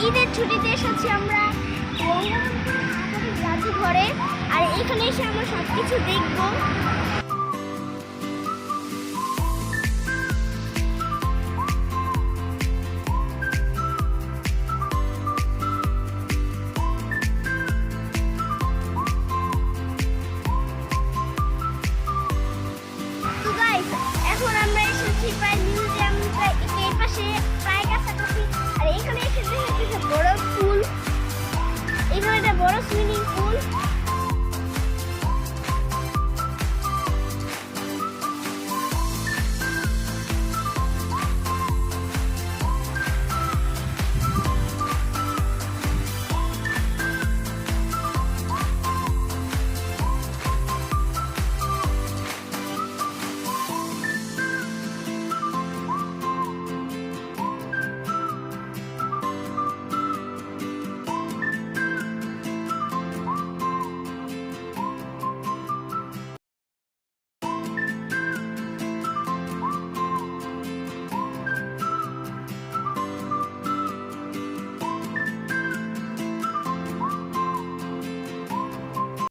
ঈদের ছুটিতে এসেছি আমরা জাদুঘরে, আর এখানে এসে আমরা সবকিছু দেখবো। এখন আমরা এসেছি প্রায় মিউজিয়ামটা এর পাশে প্রায় কাছাকাছি, আর এখানে এসে দেখেছি বড় পুল, এখানে একটা বড় সুইমিং পুল।